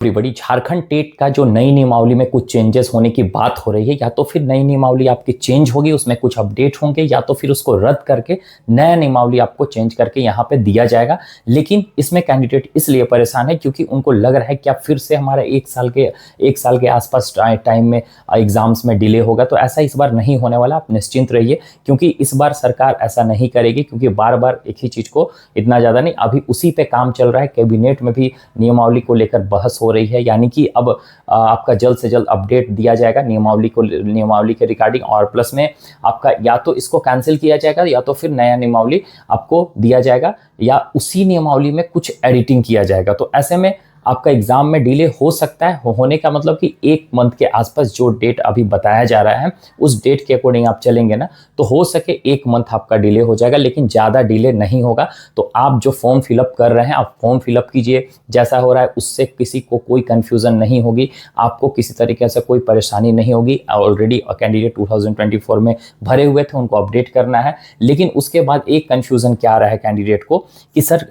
बड़ी झारखंड टेट का जो नई नियमावली में कुछ चेंजेस होने की बात हो रही है, या तो फिर नई नियमावली आपकी चेंज होगी, उसमें कुछ अपडेट होंगे, या तो फिर उसको रद्द करके नया नियमावली आपको चेंज करके यहाँ पे दिया जाएगा। लेकिन इसमें कैंडिडेट इसलिए परेशान है क्योंकि उनको लग रहा है कि अब फिर से हमारा एक साल के आसपास टाइम में एग्जाम्स में डिले होगा। तो ऐसा इस बार नहीं होने वाला, आप निश्चिंत रहिए, क्योंकि इस बार सरकार ऐसा नहीं करेगी, क्योंकि बार बार एक ही चीज को इतना ज्यादा नहीं, अभी उसी पे काम चल रहा है। कैबिनेट में भी नियमावली को लेकर बहस हो रही है, यानी कि अब आपका जल्द से जल्द अपडेट दिया जाएगा नियमावली के रिगार्डिंग, और प्लस में आपका या तो इसको कैंसिल किया जाएगा या तो फिर नया नियमावली आपको दिया जाएगा, या उसी नियमावली में कुछ एडिटिंग किया जाएगा। तो ऐसे में आपका एग्जाम में डिले हो सकता है। होने का मतलब कि एक मंथ के आसपास जो डेट अभी बताया जा रहा है उस डेट के अकॉर्डिंग आप चलेंगे ना, तो हो सके एक मंथ आपका डिले हो जाएगा, लेकिन ज़्यादा डिले नहीं होगा। तो आप जो फॉर्म फिलअप कर रहे हैं आप फॉर्म फिलअप कीजिए, जैसा हो रहा है उससे किसी को कोई कन्फ्यूज़न नहीं होगी, आपको किसी तरीके से कोई परेशानी नहीं होगी। ऑलरेडी कैंडिडेट 2024 में भरे हुए थे, उनको अपडेट करना है। लेकिन उसके बाद एक कन्फ्यूज़न क्या रहा है कैंडिडेट को कि सर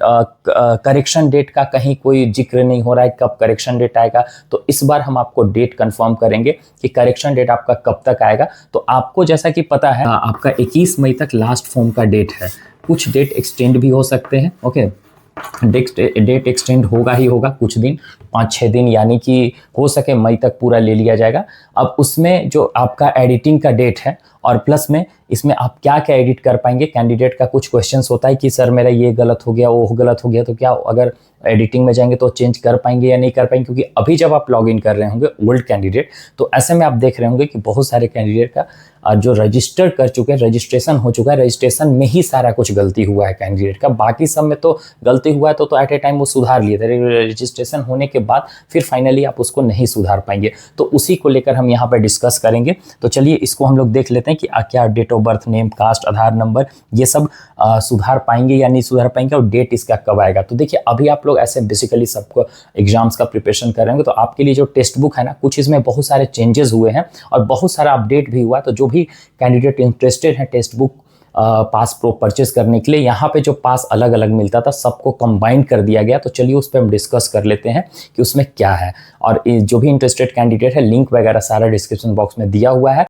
करेक्शन डेट का कहीं कोई जिक्र नहीं हो रहा है, कब करेक्शन डेट आएगा। तो इस बार हम आपको डेट कंफर्म करेंगे कि करेक्शन डेट आपका कब तक आएगा। तो आपको जैसा कि पता है आपका 21 मई तक लास्ट फॉर्म का डेट है, कुछ डेट एक्सटेंड भी हो सकते हैं। ओके, डेट एक्सटेंड होगा ही होगा, कुछ दिन 5-6 दिन, यानी कि हो सके मई तक पूरा ले लिया जाएगा। अब उसमें जो आपका एडिटिंग का डेट है, और प्लस में इसमें आप क्या क्या एडिट कर पाएंगे, कैंडिडेट का कुछ क्वेश्चंस होता है कि सर मेरा ये गलत हो गया, वो गलत हो गया, तो क्या अगर एडिटिंग में जाएंगे तो चेंज कर पाएंगे या नहीं कर पाएंगे। क्योंकि अभी जब आप लॉग इन कर रहे होंगे ओल्ड कैंडिडेट, तो ऐसे में आप देख रहे होंगे कि बहुत सारे कैंडिडेट का जो रजिस्टर कर चुके हैं, रजिस्ट्रेशन हो चुका है, रजिस्ट्रेशन में ही सारा कुछ गलती हुआ है कैंडिडेट का, बाकी सब में तो गलती हुआ है तो एट ए टाइम वो सुधार लिए थे। रजिस्ट्रेशन होने के बाद फिर फाइनली आप उसको नहीं सुधार पाएंगे। तो उसी को लेकर हम यहाँ पर डिस्कस करेंगे। तो चलिए इसको हम लोग देख लेते हैं कि क्या date of birth, name, caste, Aadhaar number, ये सब सुधार पाएंगे या नहीं सुधार पाएंगे, और डेट इसका कब आएगा। तो देखिए अभी आप लोग ऐसे बेसिकली सबको एग्जाम्स का प्रिपरेशन कर रहे होंगे, तो आपके लिए जो टेक्स्ट बुक है ना, कुछ इसमें बहुत सारे चेंजेस हुए हैं और बहुत सारा अपडेट भी हुआ। तो जो भी कैंडिडेट इंटरेस्टेड है text book pass pro purchase करने के लिए, यहाँ पे जो पास अलग अलग मिलता था सबको कंबाइन कर दिया गया। तो चलिए उस पर हम डिस्कस कर लेते हैं कि उसमें क्या है, और जो भी इंटरेस्टेड कैंडिडेट है लिंक वगैरह सारा डिस्क्रिप्शन बॉक्स में दिया हुआ है।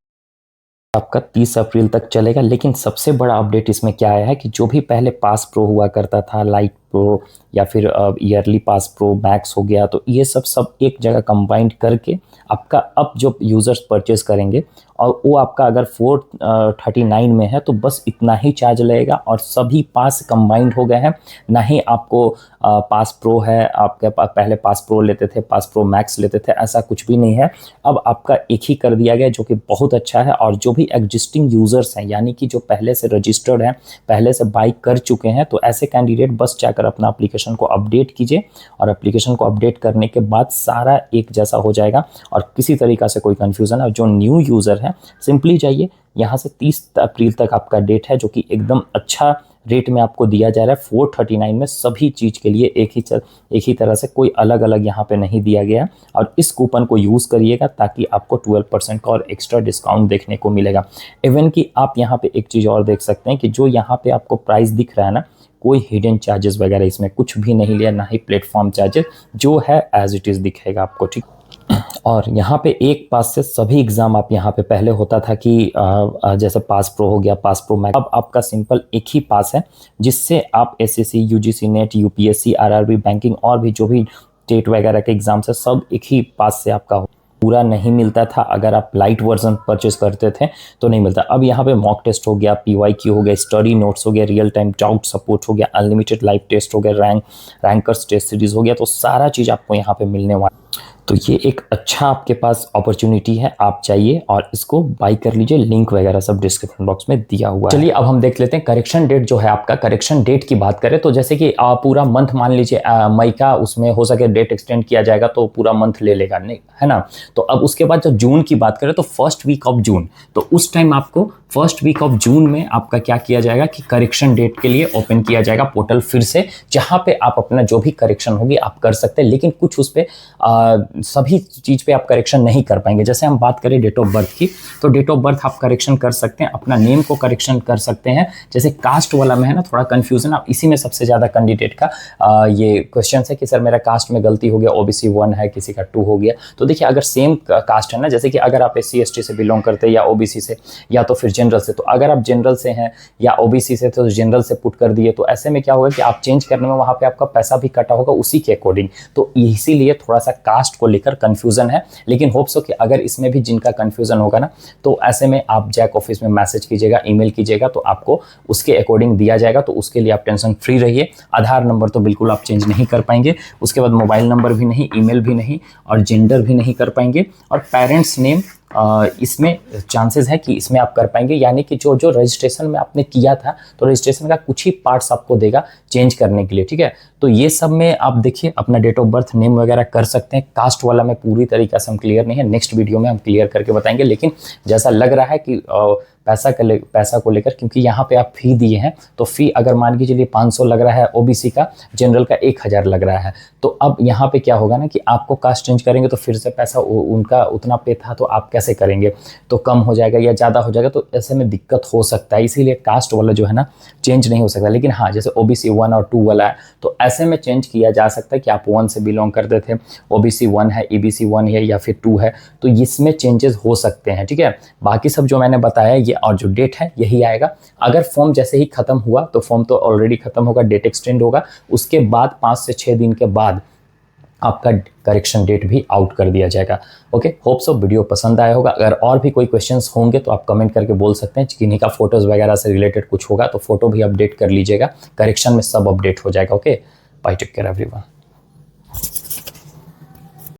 आपका 30 अप्रैल तक चलेगा। लेकिन सबसे बड़ा अपडेट इसमें क्या आया है कि जो भी पहले पास प्रो हुआ करता था, लाइट प्रो या फिर ईयरली पास प्रो मैक्स हो गया, तो ये सब एक जगह कंबाइंड करके आपका अब जो यूज़र्स परचेज करेंगे और वो आपका अगर 439 में है तो बस इतना ही चार्ज लगेगा, और सभी पास कंबाइंड हो गए हैं। ना ही आपको पास प्रो है, आपके पहले पास प्रो लेते थे, पास प्रो मैक्स लेते थे, ऐसा कुछ भी नहीं है। अब आपका एक ही कर दिया गया, जो कि बहुत अच्छा है। और जो भी एग्जिस्टिंग यूज़र्स हैं, यानी कि जो पहले से रजिस्टर्ड हैं, पहले से बाई कर चुके हैं, तो ऐसे कैंडिडेट बस जाकर अपना एप्लीकेशन को अपडेट कीजिए, और एप्लीकेशन को अपडेट करने के बाद सारा एक जैसा हो जाएगा और किसी तरीक़ा से कोई कन्फ्यूज़न है। जो न्यू यूज़र है सिंपली जाइए, यहाँ से 30 अप्रैल तक आपका डेट है, जो कि एकदम अच्छा रेट में आपको दिया जा रहा है। 439 में सभी चीज़ के लिए एक ही तरह से, कोई अलग अलग यहाँ पे नहीं दिया गया। और इस कूपन को यूज़ करिएगा ताकि आपको 12% का और एक्स्ट्रा डिस्काउंट देखने को मिलेगा। इवन कि आप यहाँ पे एक चीज़ और देख सकते हैं कि जो यहाँ पे आपको प्राइस दिख रहा है ना, कोई हिडन चार्जेस वगैरह इसमें कुछ भी नहीं लिया, ना ही प्लेटफॉर्म चार्जेस, जो है एज इट इज़ दिखेगा आपको, ठीक। और यहाँ पे एक पास से सभी एग्ज़ाम आप यहाँ पे पहले होता था कि जैसे पास प्रो हो गया, पास प्रो मैक्स, अब आपका सिंपल एक ही पास है जिससे आप SSC, UGC net, UPSC, RRB, banking और भी जो भी टेट वगैरह के एग्ज़ाम्स है सब एक ही पास से आपका पूरा नहीं मिलता था। अगर आप लाइट वर्जन परचेज करते थे तो नहीं मिलता। अब यहाँ पे मॉक टेस्ट हो गया, पीवाईक्यू हो गया, स्टडी नोट्स हो गया, रियल टाइम डाउट सपोर्ट हो गया, अनलिमिटेड लाइव टेस्ट हो गया, रैंकर्स टेस्ट सीरीज हो गया, तो सारा चीज़ आपको यहाँ पे मिलने वाला। तो ये एक अच्छा आपके पास अपॉर्चुनिटी है, आप चाहिए और इसको बाई कर लीजिए। लिंक वगैरह सब डिस्क्रिप्शन बॉक्स में दिया हुआ है। चलिए अब हम देख लेते हैं करेक्शन डेट जो है आपका। करेक्शन डेट की बात करें तो जैसे कि पूरा मंथ मान लीजिए मई का, उसमें हो सके डेट एक्सटेंड किया जाएगा तो पूरा मंथ ले लेगा, नहीं है ना। तो अब उसके बाद जब जून की बात करें तो फर्स्ट वीक ऑफ जून, तो उस टाइम आपको फर्स्ट वीक ऑफ जून में आपका क्या किया जाएगा कि करेक्शन डेट के लिए ओपन किया जाएगा पोर्टल फिर से, जहाँ पे आप अपना जो भी करेक्शन होगी आप कर सकते हैं। लेकिन कुछ उस पर सभी चीज़ पे आप करेक्शन नहीं कर पाएंगे। जैसे हम बात करें डेट ऑफ बर्थ की, तो डेट ऑफ बर्थ आप करेक्शन कर सकते हैं, अपना नेम को करेक्शन कर सकते हैं। जैसे कास्ट वाला में है ना थोड़ा कन्फ्यूजन, आप इसी में सबसे ज़्यादा कैंडिडेट का ये क्वेश्चन है कि सर मेरा कास्ट में गलती हो गया, OBC 1 है, किसी का 2 हो गया। तो देखिए अगर सेम कास्ट है ना, जैसे कि अगर आप SC ST से बिलोंग करते हैं या OBC से या तो फिर जनरल से, तो अगर आप जनरल से हैं या OBC से तो जनरल से पुट कर दिए, तो ऐसे में क्या होगा कि आप चेंज करने में वहाँ पे आपका पैसा भी कटा होगा उसी के अकॉर्डिंग। तो इसीलिए थोड़ा सा कास्ट को लेकर कंफ्यूजन है, लेकिन होप्स हो कि अगर इसमें भी जिनका कंफ्यूजन होगा ना, तो ऐसे में आप जैक ऑफिस में मैसेज कीजिएगा, ईमेल कीजिएगा, तो आपको उसके अकॉर्डिंग दिया जाएगा। तो उसके लिए आप टेंशन फ्री रहिए। आधार नंबर तो बिल्कुल आप चेंज नहीं कर पाएंगे, उसके बाद मोबाइल नंबर भी नहीं, ईमेल भी नहीं, और जेंडर भी नहीं कर पाएंगे। और पेरेंट्स नेम इसमें चांसेस है कि इसमें आप कर पाएंगे, यानी कि जो जो रजिस्ट्रेशन में आपने किया था, तो रजिस्ट्रेशन का कुछ ही पार्ट्स आपको देगा चेंज करने के लिए, ठीक है। तो ये सब में आप देखिए अपना डेट ऑफ बर्थ, नेम वगैरह कर सकते हैं। कास्ट वाला में पूरी तरीके से हम क्लियर नहीं है, नेक्स्ट वीडियो में हम क्लियर करके बताएंगे। लेकिन जैसा लग रहा है कि पैसा को लेकर, क्योंकि यहाँ पे आप फी दिए हैं, तो फी अगर मान के चलिए 500 लग रहा है OBC का, जनरल का 1000 लग रहा है, तो अब यहाँ पे क्या होगा ना कि आपको कास्ट चेंज करेंगे तो फिर से पैसा उनका उतना पे था, तो आप कैसे करेंगे, तो कम हो जाएगा या ज़्यादा हो जाएगा, तो ऐसे में दिक्कत हो सकता है। इसीलिए कास्ट वाला जो है ना चेंज नहीं हो सकता। लेकिन हाँ, जैसे OBC 1 और 2 वाला है, तो ऐसे में चेंज किया जा सकता है कि आप 1 से बिलोंग करते थे, OBC 1 है, EBC 1 है या फिर 2 है, तो इसमें चेंजेस हो सकते हैं, ठीक है। बाकी सब जो मैंने बताया ये और जो डेट है यही आएगा। अगर फॉर्म जैसे ही खत्म हुआ, तो फॉर्म तो ऑलरेडी खत्म होगा, डेट एक्सटेंड होगा, उसके बाद 5 से 6 दिन के बाद आपका करेक्शन डेट भी आउट कर दिया जाएगा। ओके, होप सो वीडियो पसंद आया होगा। अगर और भी कोई क्वेश्चंस होंगे तो आप कमेंट करके बोल सकते हैं। किन्हीं का फोटोज़ वगैरह से रिलेटेड कुछ होगा तो फोटो भी अपडेट कर लीजिएगा, करेक्शन में सब अपडेट हो जाएगा। Okay, bye, take care everyone.